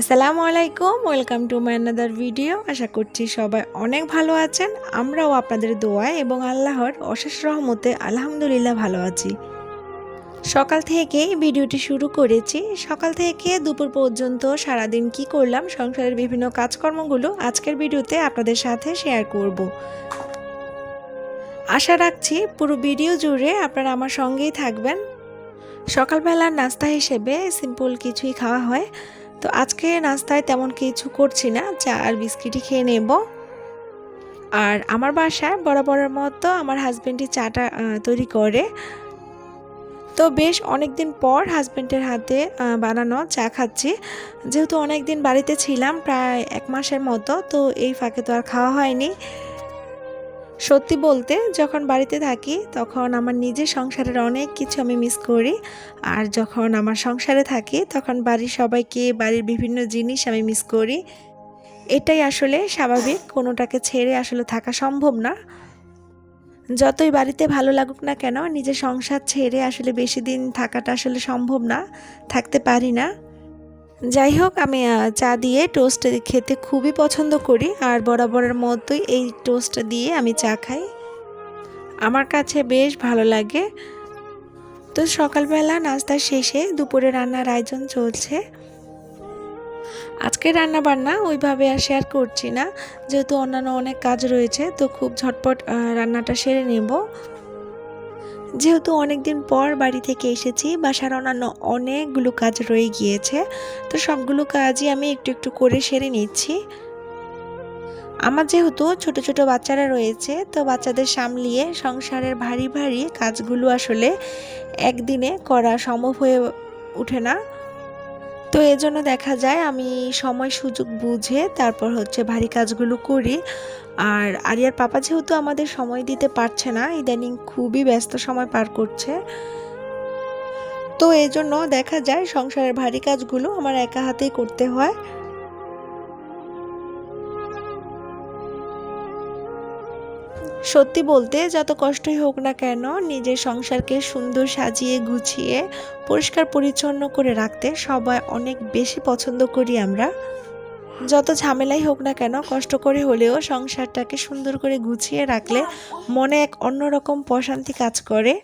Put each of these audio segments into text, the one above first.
আসসালামু আলাইকুম, welcome to my another video. আশা করছি সবাই অনেক ভালো আছেন। আমরাও আপনাদের দোয়ায় এবং আল্লাহর অশেষ রহমতে আলহামদুলিল্লাহ ভালো আছি। সকাল থেকেই ভিডিওটি শুরু করেছি। সকাল থেকে দুপুর পর্যন্ত সারাদিন কি করলাম, সংসারের বিভিন্ন কাজকর্মগুলো আজকের ভিডিওতে আপনাদের সাথে শেয়ার করব। আশা রাখছি পুরো ভিডিও জুড়ে আপনারা আমার সঙ্গেই থাকবেন। সকালবেলার নাস্তা হিসেবে সিম্পল কিছুই খাওয়া হয়, তো আজকে নাস্তায় তেমন কিছু করছি না, চা আর বিস্কিটই খেয়ে নেব। আর আমার বাসায় বরাবরের মতো আমার হাজব্যান্ডই চাটা তৈরি করে। তো বেশ অনেক দিন পর হাজব্যান্ডের হাতে বানানো চা খাচ্ছি। যেহেতু অনেক দিন বাড়িতে ছিলাম, প্রায় 1 মাসের মতো, তো এই ফাঁকে তো আর খাওয়া হয়নি। সত্যি বলতে যখন বাড়িতে থাকি তখন আমার নিজের সংসারের অনেক কিছু আমি মিস করি, আর যখন আমার সংসারে থাকি তখন বাড়ির সবাইকে, বাড়ির বিভিন্ন জিনিস আমি মিস করি। এটাই আসলে স্বাভাবিক, কোনোটাকে ছেড়ে আসলে থাকা সম্ভব না। যতই বাড়িতে ভালো লাগুক না কেন, নিজের সংসার ছেড়ে আসলে বেশি দিন থাকাটা আসলে সম্ভব না, থাকতে পারি না। যাই হোক, আমি চা দিয়ে টোস্ট খেতে খুবই পছন্দ করি, আর বরাবরের মতোই এই টোস্ট দিয়ে আমি চা খাই। আমার কাছে বেশ ভালো লাগে। তো সকালবেলা নাস্তা শেষে দুপুরে রান্নার আয়োজন চলছে। আজকে রান্না বান্না ওইভাবে আর শেয়ার করছি না, যেহেতু অন্যান্য অনেক কাজ রয়েছে, তো খুব ঝটপট রান্নাটা সেরে নেব। যেহেতু অনেক দিন পর বাড়ি থেকে এসেছি, বাসার অন্যান্য অনেকগুলো কাজ রয়ে গিয়েছে, তো সবগুলো কাজই আমি একটু একটু করে সেরে নিচ্ছি। আমার যেহেতু ছোট ছোট বাচ্চারা রয়েছে, তো বাচ্চাদের সামলিয়ে সংসারের ভারী ভারী কাজগুলো আসলে একদিনে করা সম্ভব হয়ে ওঠে না। তো এজন্য দেখা যায় আমি সময় সুযোগ বুঝে তারপর ভারী কাজগুলো করি। আর আরিয়ার পাপা যেহেতু আমাদের সময় দিতে পারছে না, ইদানিং খুবই ব্যস্ত সময় পার করছে, তো এজন্য দেখা যায় সংসারের ভারী কাজগুলো আমার একা হাতেই করতে হয়। সত্যি বলতে যত কষ্টই হোক না কেন, নিজের সংসারকে সুন্দর সাজিয়ে গুছিয়ে পরিষ্কার পরিচ্ছন্ন করে রাখতে সবাই অনেক বেশি পছন্দ করি আমরা। যত ঝামেলাই হোক না কেন, কষ্ট করে হলেও সংসারটাকে সুন্দর করে গুছিয়ে রাখলে মনে এক অন্যরকম প্রশান্তি কাজ করে।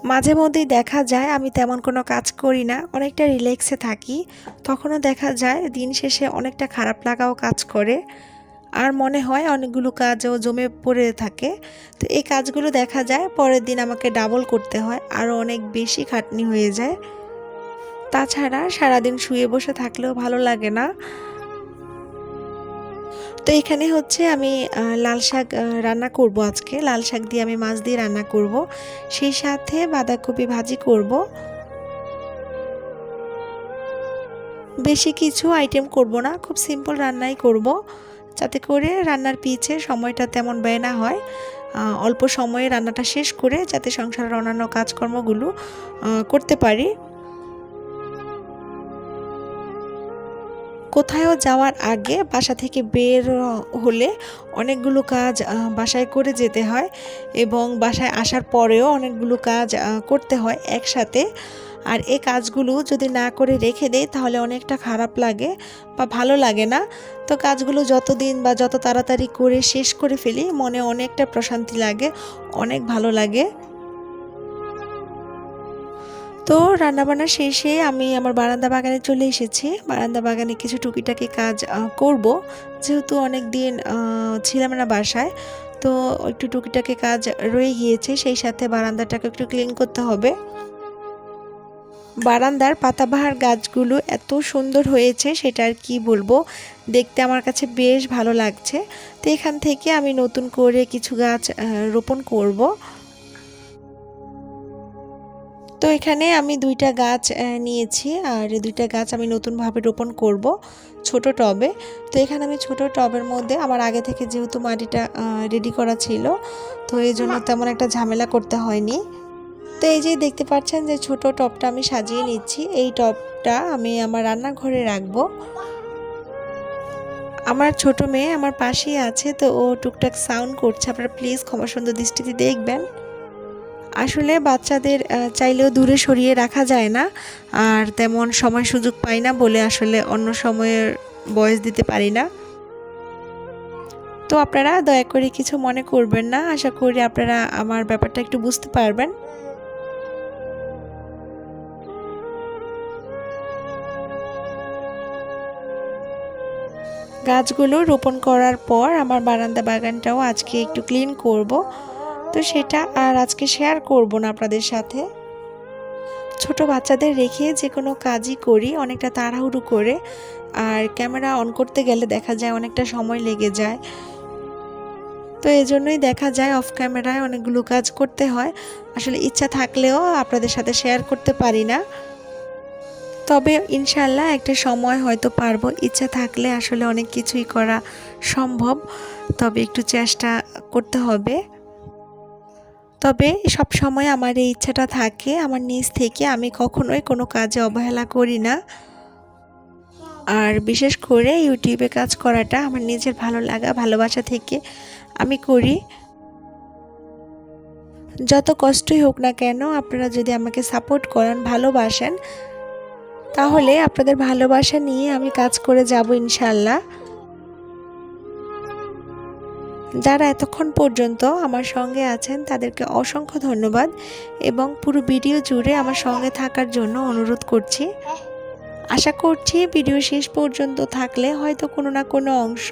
মাঝে মধ্যেই দেখা যায় আমি তেমন কোনো কাজ করি না, অনেকটা রিল্যাক্সে থাকি। তখনও দেখা যায় দিন শেষে অনেকটা খারাপ লাগাও কাজ করে, আর মনে হয় অনেকগুলো কাজও জমে পড়ে থাকে। তো এই কাজগুলো দেখা যায় পরের দিন আমাকে ডাবল করতে হয়, আরও অনেক বেশি খাটনি হয়ে যায়। তাছাড়া সারাদিন শুয়ে বসে থাকলেও ভালো লাগে না। তো এখানে আমি লাল শাক রান্না করব। আজকে লাল শাক দিয়ে আমি মাছ দিয়ে রান্না করব, সেই সাথে বাঁধাকপি ভাজি করব। বেশি কিছু আইটেম করব না, খুব সিম্পল রান্নাই করব, যাতে করে রান্নার পিছে সময়টা তেমন ব্যয় না হয়। অল্প সময়ে রান্নাটা শেষ করে যাতে সংসারের অন্যান্য কাজকর্মগুলো করতে পারি। কোথাও যাওয়ার আগে বাসা থেকে বের হলে অনেকগুলো কাজ বাসায় করে যেতে হয়, এবং বাসায় আসার পরেও অনেকগুলো কাজ করতে হয় একসাথে। আর এই কাজগুলো যদি না করে রেখে দেই তাহলে অনেকটা খারাপ লাগে বা ভালো লাগে না। তো কাজগুলো যতদিন বা যত তাড়াতাড়ি করে শেষ করে ফেলি, মনে অনেকটা প্রশান্তি লাগে, অনেক ভালো লাগে। তো রান্নাবান্না শেষে আমি আমার বারান্দা বাগানে চলে এসেছি। বারান্দা বাগানে কিছু টুকিটাকি কাজ করব, যেহেতু অনেক দিন ছিলাম না বাসায়, তো একটু টুকিটাকি কাজ রয়ে গিয়েছে। সেই সাথে বারান্দাটাকে একটু ক্লিন করতে হবে। বারান্দার পাতাবাহার গাছগুলো এত সুন্দর হয়েছে, সেটা আর কি বলবো, দেখতে আমার কাছে বেশ ভালো লাগছে। তো এখান থেকে আমি নতুন করে কিছু গাছ রোপণ করব। তো এখানে আমি 2টা গাছ নিয়েছি, আর 2টা গাছ আমি নতুনভাবে রোপণ করব ছোট টবে। তো এখানে আমি ছোট টবের মধ্যে আমার আগে থেকে যেহেতু মাটিটা রেডি করা ছিল, তো এই জন্য তেমন একটা ঝামেলা করতে হয়নি। তো এই যে দেখতে পাচ্ছেন যে ছোট টবটা আমি সাজিয়ে নিচ্ছি। এই টবটা আমি আমার রান্নাঘরে রাখবো। আমার ছোট মেয়ে আমার পাশেই আছে, তো ও টুকটাক সাউন্ড করছে, আপনারা প্লিজ ক্ষমা সুন্দর দৃষ্টিতে দেখবেন। আসলে বাচ্চাদের চাইলেও দূরে সরিয়ে রাখা যায় না, আর তেমন সময় সুযোগ পাই না বলে আসলে অন্য সময়ের ভয়েস দিতে পারি না। তো আপনারা দয়া করে কিছু মনে করবেন না, আশা করি আপনারা আমার ব্যাপারটা একটু বুঝতে পারবেন। গাছগুলো রোপণ করার পর আমার বারান্দা বাগানটাও আজকে একটু ক্লিন করব, তো সেটা আর আজকে শেয়ার করব না আপনাদের সাথে। ছোট বাচ্চাদের রেখে যে কোনো কাজই করি অনেকটা তাড়াহুড়ো করে, আর ক্যামেরা অন করতে গেলে দেখা যায় অনেকটা সময় লেগে যায়। তো এজন্যই দেখা যায় অফ ক্যামেরায় অনেকগুলো কাজ করতে হয়, আসলে ইচ্ছা থাকলেও আপনাদের সাথে শেয়ার করতে পারি না। তবে ইনশাল্লাহ একটা সময় হয়তো পারবো, ইচ্ছা থাকলে আসলে অনেক কিছুই করা সম্ভব, তবে একটু চেষ্টা করতে হবে। তবে সব সময় আমার এই ইচ্ছাটা থাকে আমার নিজ থেকে, আমি কখনোই কোনো কাজে অবহেলা করি না। আর বিশেষ করে ইউটিউবে কাজ করাটা আমার নিজের ভালো লাগা ভালোবাসা থেকে আমি করি। যত কষ্টই হোক না কেন আপনারা যদি আমাকে সাপোর্ট করেন, ভালোবাসেন, তাহলে আপনাদের ভালোবাসা নিয়ে আমি কাজ করে যাব ইনশাল্লাহ। যারা এতক্ষণ পর্যন্ত আমার সঙ্গে আছেন তাদেরকে অসংখ্য ধন্যবাদ, এবং পুরো ভিডিও জুড়ে আমার সঙ্গে থাকার জন্য অনুরোধ করছি। আশা করছি ভিডিও শেষ পর্যন্ত থাকলে হয়তো কোনো না কোনো অংশ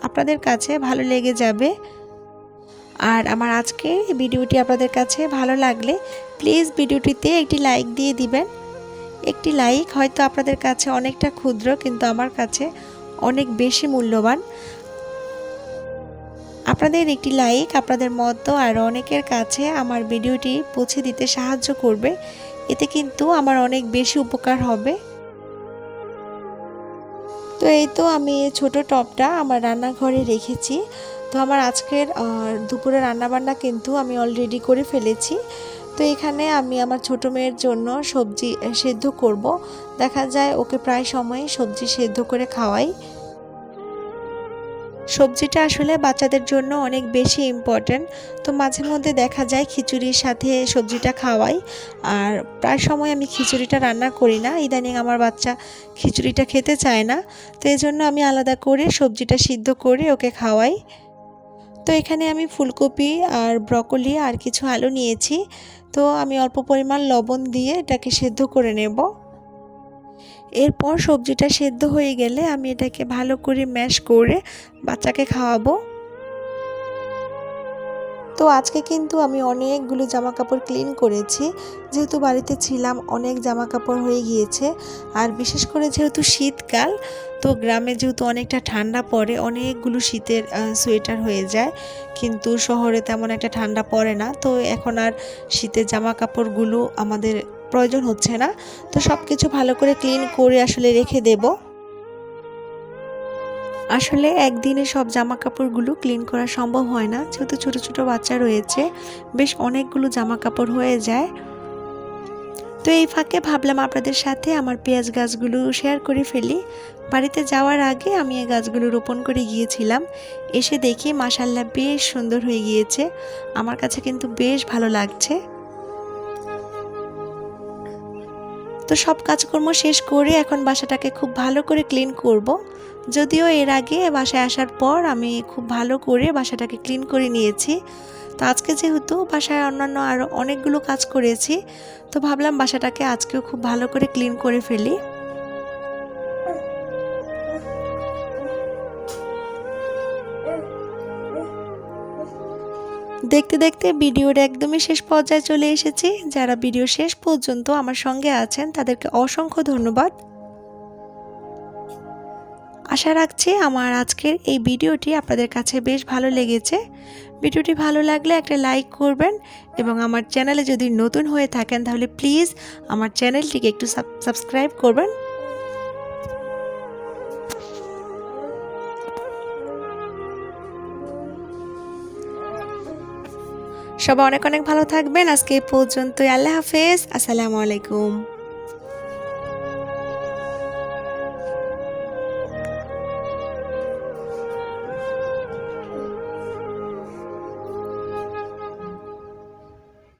আপনাদের কাছে ভালো লেগে যাবে। আর আমার আজকের ভিডিওটি আপনাদের কাছে ভালো লাগলে প্লিজ ভিডিওটিতে একটি লাইক দিয়ে দিবেন। একটি লাইক হয়তো আপনাদের কাছে অনেকটা ক্ষুদ্র, কিন্তু আমার কাছে অনেক বেশি মূল্যবান। আপনাদের একটি লাইক আপনাদের মতো আর অনেকের কাছে আমার ভিডিওটি পৌঁছে দিতে সাহায্য করবে, এতে কিন্তু আমার অনেক বেশি উপকার হবে। তো এই তো আমি ছোট টবটা আমার রান্নাঘরে রেখেছি। তো আমার আজকের দুপুরে রান্নাবান্না কিন্তু আমি অলরেডি করে ফেলেছি। তো এখানে আমি আমার ছোট মেয়ের জন্য সবজি সেদ্ধ করব। দেখা যায় ওকে প্রায় সময় সবজি সেদ্ধ করে খাওয়াই। সবজিটা আসলে বাচ্চাদের জন্য অনেক বেশি ইম্পর্ট্যান্ট। তো মাঝে মধ্যে দেখা যায় খিচুড়ির সাথে সবজিটা খাওয়াই, আর প্রায় সময় আমি খিচুড়িটা রান্না করি না। ইদানিং আমার বাচ্চা খিচুড়িটা খেতে চায় না, তো এই জন্য আমি আলাদা করে সবজিটা সিদ্ধ করে ওকে খাওয়াই। তো এখানে আমি ফুলকপি আর ব্রকলি আর কিছু আলু নিয়েছি। তো আমি অল্প পরিমাণ লবণ দিয়ে এটাকে সেদ্ধ করে নেব। এরপর সবজিটা সেদ্ধ হয়ে গেলে আমি এটাকে ভালো করে ম্যাশ করে বাচ্চাকে খাওয়াবো। তো আজকে কিন্তু আমি অনেকগুলো জামা কাপড় ক্লিন করেছি, যেহেতু বাড়িতে ছিলাম অনেক জামা কাপড় হয়ে গিয়েছে। আর বিশেষ করে যেহেতু শীতকাল, তো গ্রামে যেহেতু অনেকটা ঠান্ডা পড়ে, অনেকগুলো শীতের সোয়েটার হয়ে যায়, কিন্তু শহরে তেমন একটা ঠান্ডা পড়ে না। তো এখন আর শীতের জামা কাপড়গুলো আমাদের প্রয়োজন হচ্ছে না। তো সব কিছু ভালো করে ক্লিন করে আসলে রেখে দেব। আসলে একদিনে সব জামা কাপড়গুলো ক্লিন করা সম্ভব হয় না, যেহেতু ছোট ছোট বাচ্চা রয়েছে, বেশ অনেকগুলো জামা কাপড় হয়ে যায়। তো এই ফাঁকে ভাবলাম আপনাদের সাথে আমার পেঁয়াজ গাছগুলো শেয়ার করে ফেলি। বাড়িতে যাওয়ার আগে আমি এই গাছগুলো রোপণ করে গিয়েছিলাম, এসে দেখি মাশাআল্লাহ বেশ সুন্দর হয়ে গিয়েছে। আমার কাছে কিন্তু বেশ ভালো লাগছে। তো সব কাজকর্ম শেষ করে এখন বাসাটাকে খুব ভালো করে ক্লিন করব। যদিও এর আগে বাসায় আসার পর আমি খুব ভালো করে বাসাটাকে ক্লিন করে নিয়েছি। তো আজকে যেহেতু বাসায় অন্যান্য আরও অনেকগুলো কাজ করেছি, তো ভাবলাম বাসাটাকে আজকেও খুব ভালো করে ক্লিন করে ফেলি। দেখতে দেখতে ভিডিওর একদমই শেষ পর্যায়ে চলে এসেছি। যারা ভিডিও শেষ পর্যন্ত আমার সঙ্গে আছেন তাদেরকে অসংখ্য ধন্যবাদ। আশা রাখছি আমার আজকের এই ভিডিওটি আপনাদের কাছে বেশ ভালো লেগেছে। ভিডিওটি ভালো লাগলে একটা লাইক করবেন, এবং আমার চ্যানেলে যদি নতুন হয়ে থাকেন তাহলে প্লিজ আমার চ্যানেলটিকে একটু সাবস্ক্রাইব করবেন। সবাই অনেক অনেক ভালো থাকবেন। আজকে এই পর্যন্তই। আল্লাহ হাফেজ। আসসালামু আলাইকুম।